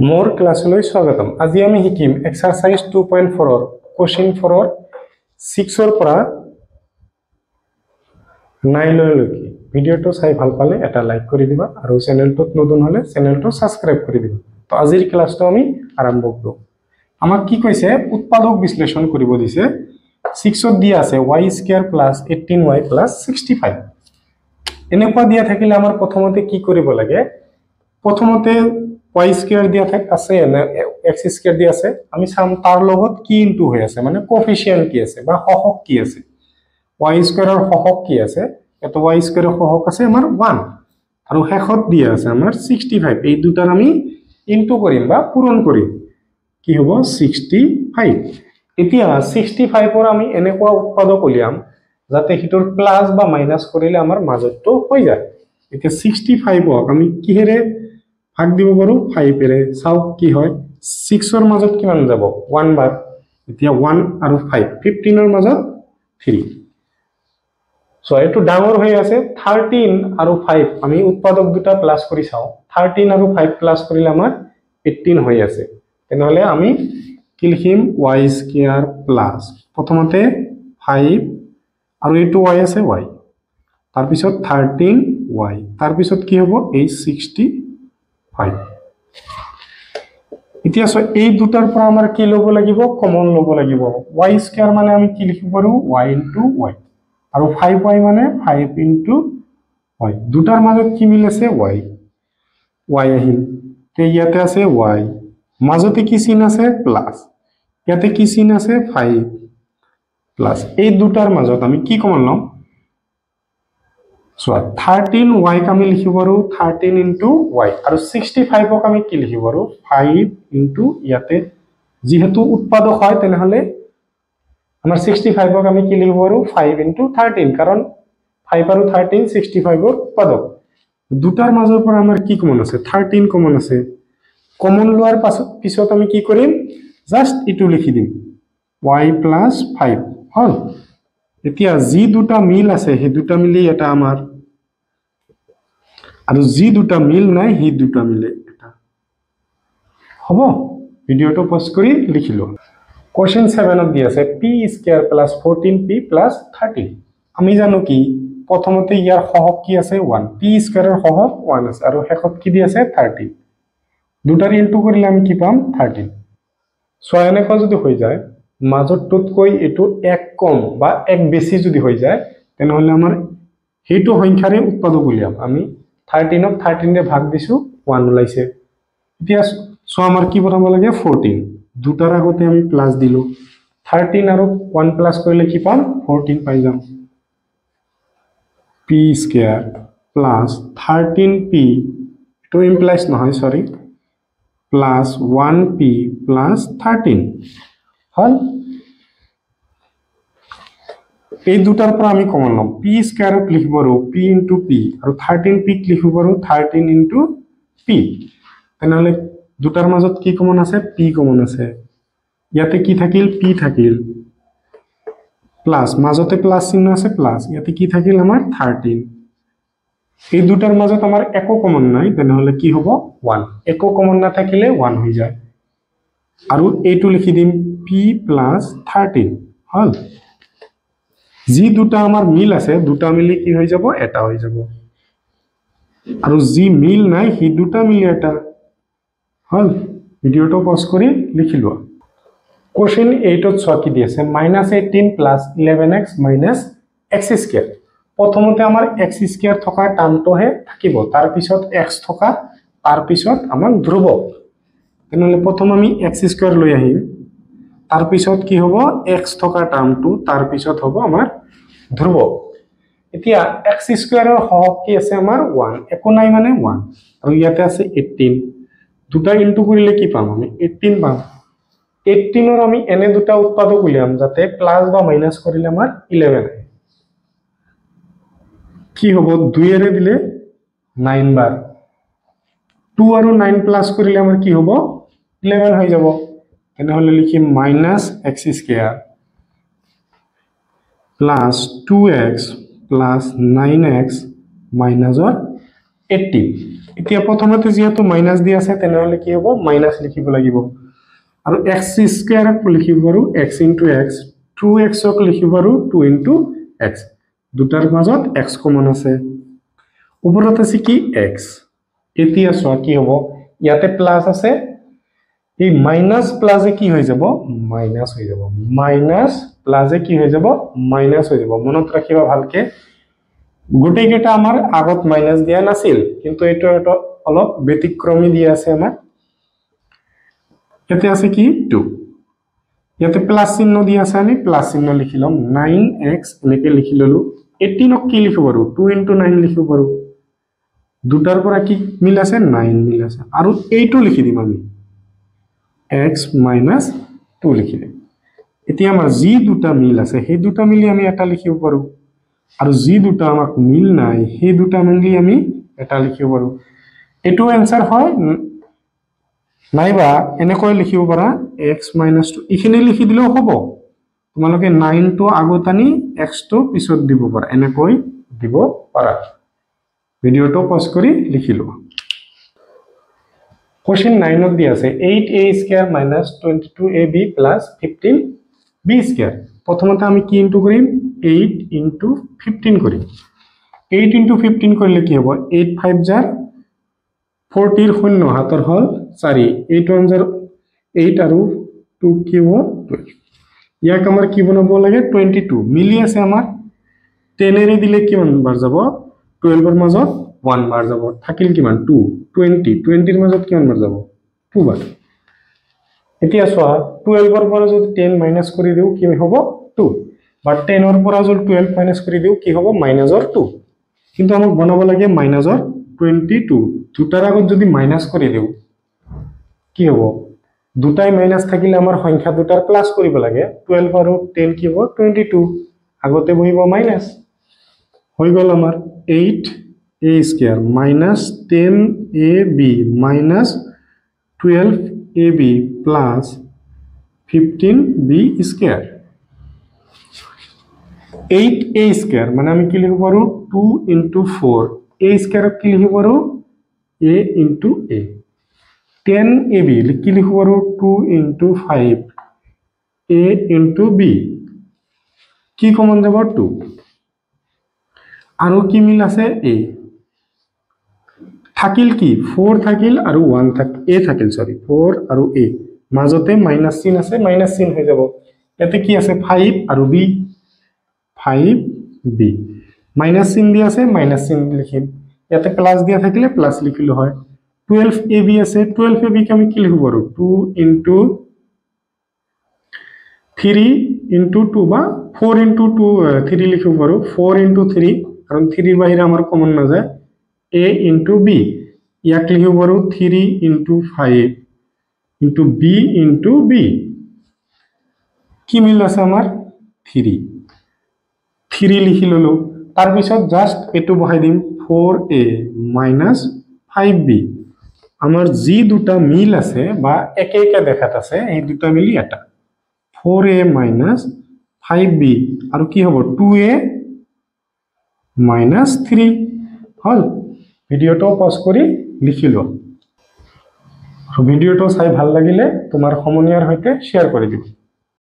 मोर क्लासলৈ স্বাগতম। আজি আমি শিকিম এক্সাৰসাইজ 2.4 ৰ কোশ্চেন 4 ৰ 6 ৰ পৰা 9 লৈকে। ভিডিওটো চাই ভাল পালে এটা লাইক কৰি দিবা আৰু চেনেলটোত নতুন হলে চেনেলটো সাবস্ক্ৰাইব কৰি দিবা। তো আজিৰ ক্লাসটো আমি আৰম্ভ কৰো। আমাক কি কৈছে উৎপাদক বিশ্লেষণ কৰিব দিছে। 6 ত দিয়া আছে y² + 18y + 65। এনেকুৱা দিয়া থাকিলে আমাৰ প্ৰথমতে কি কৰিব লাগে? প্ৰথমতে y² দিয়া আছে না x² দিয়া আছে, আমি চাম তাৰ লগত কি ইনটু হৈ আছে, মানে কোএফিশিয়েন্ট কি আছে বা সহগ কি আছে। y² ৰ সহগ কি আছে? এটো y² ৰ সহগ আছে আমাৰ 1 আৰু শেষত দিয়া আছে আমাৰ 65। এই দুটাৰ আমি ইনটু কৰিম বা পূৰণ কৰিম, কি হ'ব 65। এতিয়া 65 ৰ আমি এনেকুৱা উৎপাদক উলিয়াম যাতে হিটোৰ প্লাস বা মাইনাস কৰিলে আমাৰ মাজতটো হৈ যায়। এতিয়া 65 ক আমি কিহেৰে ভাগ দিব পাৰো? 5 এৰে। চাও কি হয়, 6 ৰ মাজত কিমান যাব? 1 বাৰ। এতিয়া 1 আৰু 5 15 ৰ মাজত 3। সো এটো ডাঙৰ হৈ আছে 13 আৰু 5 আমি উৎপাদক দুটা প্লাস কৰি চাও। 13 আৰু 5 প্লাস কৰিলে আমাৰ 18 হৈ আছে। তেনেহলে আমি কি লিখিম? y² প্লাস প্ৰথমতে 5 আৰু এটো y আছে y, তাৰ পিছত 13y, তাৰ পিছত কি হ'ব? এই 65। এতিয়া সো এই দুটাৰ পৰা আমাৰ কি লব লাগিব? কমন লব লাগিব। y² মানে আমি কি লিখিব পাৰো? y * y আৰু 5y মানে 5 * y। দুটাৰ মাজত কি মিল আছে? y আহিল। তে ইয়াতে আছে y, মাজতে কি চিন আছে? প্লাস, ইয়াতে কি চিন আছে? 5 প্লাস। এই দুটাৰ মাজত আমি কি কমন লম? সো 13y ক আমি লিখিব পাৰো 13 * y আৰু 65 ক আমি কি লিখিব পাৰো? 5 * ইয়াতে যেহেতু উৎপাদক হয় তেনেহলে আমাৰ 65 ক আমি কি লিখিব পাৰো? 5 * 13, কাৰণ 5 আৰু 13 65 ৰ উৎপাদক। দুটাৰ মাজৰ পৰা আমাৰ কি কমন আছে? 13 কমন আছে। কমন লোৱাৰ পিছত আমি কি কৰিম? জাস্ট ইটো লিখি দিম, y + 5 হল। এতিয়া যি দুটা মিল আছে সেই দুটা মিলি এটা আমাৰ, আৰু যি দুটা মিল নাই সেই দুটা মিলে এটা হ'ব। ভিডিওটো পজ কৰি লিখিলো। কোশ্চেন 7 ত দি আছে p² + 14p + 13। আমি জানো কি প্ৰথমতে ইয়াৰ সহগ কি আছে? 1। p² ৰ সহগ 1 আছে আৰু শেষত কি দি আছে? 13। দুটাৰ ইনটু কৰিলে আমি কি পাম? 13। সো এনেকৈ যদি হৈ যায় মাজতটোতকৈ এটো এক কম বা এক বেছি যদি হৈ যায় তেনেহলে আমাৰ হেতু সংখ্যাৰে উৎপাদক উলিয়াম। আমি 13 ক 13 ৰে ভাগ দিছো 1 ওলাইছে। এতিয়া সো আমাৰ কি বনাব লাগে? 14। দুটাৰ আগতে আমি প্লাস দিলো, 13 আৰু 1 প্লাস কৰিলে কি পাম? 14 পাই যাম। p² + 13p, এটো ইমপ্লাইজ নহয়, সরি, প্লাস 1p + 13 হল। এই দুটাৰ পৰা আমি কমন লম। p² ক লিখিব পাৰো p * p আৰু 13p ক লিখিব পাৰো 13 * p। তেনেহলে দুটাৰ মাজত কি কমন আছে? p কমন আছে। ইয়াতে কি থাকিল? p থাকিল, প্লাস মাজতে প্লাস চিহ্ন আছে প্লাস, ইয়াতে কি থাকিল? আমাৰ 13। এই দুটাৰ মাজত আমাৰ একো কমন নাই, তেনেহলে কি হ'ব? 1। একো কমন না থাকিলে 1 হৈ যায়। আৰু এইটো লিখি দিম p + 13 হল। যি দুটা আমাৰ মিল আছে দুটা মিলি কি হৈ যাব? এটা হৈ যাব। আৰু যি মিল নাই সেই দুটা মিলি এটা হল। ভিডিওটো পজ কৰি লিখিলো। কোশ্চেন 8 ত চোৱা কি দি আছে? -18 + 11x - x²। প্ৰথমতে আমাৰ x² থকা টাৰ্মটোহে থাকিব, তাৰ পিছত x থকা, তাৰ পিছত আমাৰ ধ্ৰুবক। তেনেহলে প্ৰথম আমি x² লৈ আহিম, তাৰ পিছত কি হ'ব? x থকা টাৰ্মটো, তাৰ পিছত হ'ব আমাৰ ধ্ৰুবক। এতিয়া x² ৰ সহগ কি আছে? আমাৰ 1, একো নাই মানে 1, আৰু ইয়াতে আছে 18। দুটা ইনটু কৰিলে কি পাম? আমি 18 পাম। 18 ৰ আমি এনে দুটা উৎপাদক উলিয়াম যাতে প্লাস বা মাইনাস কৰিলে আমাৰ 11 আহে। কি হ'ব? 2 এৰে দিলে 9 বাৰ, 2 আৰু 9 প্লাস কৰিলে আমাৰ কি হ'ব? 11 হৈ যাব। তেনেহলে লিখিম -x² + 2x + 9x - 18। এতিয়া প্ৰথমতে যেহেতু মাইনাস দি আছে তেনেহলে কি হ'ব মাইনাস লিখিব লাগিব আৰু x স্কয়াৰ লিখিব পাৰো x * x 2x ক লিখিব পাৰো 2 * x দুটাৰ মাজত x কমন আছে ওপৰত আছে কি x এতিয়া চোৱা কি হ'ব ইয়াতে প্লাস আছে এই মাইনাস প্লাসে কি হৈ যাব মাইনাস হৈ যাব মাইনাস প্লাসে কি হৈ যাব মাইনাস হৈ যাব মনত ৰাখিবা ভালকে গোটেই কেটা আমাৰ আগত মাইনাস দিয়া নাছিল কিন্তু এটো অলপ ব্যতিক্ৰমী দিয়া আছে আমাৰ ইয়াতে আছে কি 2 ইয়াতে প্লাস চিহ্ন দিয়া আছে আমি প্লাস চিহ্ন লিখিলাম 9x এনেকে লিখি ললো 18 ক কি লিখিব পাৰো 2 * 9 লিখিব পাৰো দুটাৰ পৰা কি মিল আছে 9 মিল আছে আৰু এইটো লিখি দিম আমি x - 2 লিখি দিম এতিয়া আমাৰ যি দুটা মিল আছে সেই দুটা মিলি আমি এটা লিখিব পাৰো আৰু যি দুটা আমাক মিল নাই সেই দুটা মিলি আমি এটা লিখিব পাৰো এটো आंसर হয় নাইবা এনেকৈ লিখিব পাৰা x - 2 ইখিনি লিখি দিলেও হ'ব তোমালোকে 9 টো আগত আনি x টো পিছত দিব পাৰা এনেকৈ দিব পাৰা ভিডিওটো পজ কৰি লিখিলো কোশ্চেন 9 ত দি আছে 8a² - 22ab + 15b² প্ৰথমতে আমি কি ইনটু কৰিম 8 * 15 কৰিম 8 * 15 কৰিলে কি হ'ব 8 5 * 40 ৰ শূন্য হাতৰ হল 4 8 1 8 আৰু 2 কি হ'ব 12 ইয়াক আমাৰ কি বনাব লাগে 22 মিলি আছে আমাৰ 10 এৰি দিলে কিমান বাৰ যাব 12 ৰ মাজত 1 বাৰ যাব থাকিল কিমান 2 20 20 ৰ মাজত কিমান বাৰ যাব 2 বাৰ এতিয়া চোৱা 12 ৰ পৰা যদি 10 মাইনাস কৰি দিও কি হ'ব 2 বা 10 ৰ পৰা যদি 12 মাইনাস কৰি দিও কি হ'ব মাইনাসৰ 2 কিন্তু আমাক বনাব লাগে মাইনাসৰ 22 দুটাৰ আগত যদি মাইনাস কৰি দিও কি হ'ব দুটাই মাইনাস থাকিলে আমাৰ সংখ্যা দুটাৰ প্লাস কৰিব লাগে 12 আৰু 10 কি হ'ব 22 আগতে বহিব মাইনাস হৈ গল আমাৰ 8a² - 10ab - 12ab + 15b²। 8a² মানে আমি কি লিখিব পাৰো 2 * 4 a² কি লিখিব পাৰো a * a 10ab কি লিখিব পাৰো 2 * 5 a * b কি কমন যাব 2 আৰু কি মিল আছে a থাকিল কি 4 থাকিল আৰু 1 থাকিল a থাকিল সৰি 4 আৰু a মাজতে মাইনাস চিন আছে মাইনাস চিন হৈ যাব ইয়াতে কি আছে 5 আৰু b 5b মাইনাস চিন দিয়া আছে মাইনাস চিন লিখিম ইয়াতে প্লাস দিয়া থাকিলে প্লাস লিখিলো হয় 12ab আছে 12ab কে আমি কি লিখিব পাৰো 2 * 3 * 2 বা 4 * 2 3 লিখিব পাৰো 4 * 3 কাৰণ 3 এৰ বাইৰে আমাৰ কমন না যায় a * b ইয়াক লিখিব পাৰো 3 * 5 * b * b কি মিল আছে আমার 3 লিখি ললো তার পিছত জাস্ট এটু বহাই দিম 4a - 5b আমার জি দুটা মিল আছে বা একে একে দেখাত আছে এই দুটা মিলি এটা 4a - 5b আৰু কি হ'ব 2a - 3 হল ভিডিওটো পজ কৰি লিখিলো ভিডিওটো চাই ভাল লাগিলে তোমাৰ সমনীয়াৰ সৈতে শেয়াৰ কৰি দিবা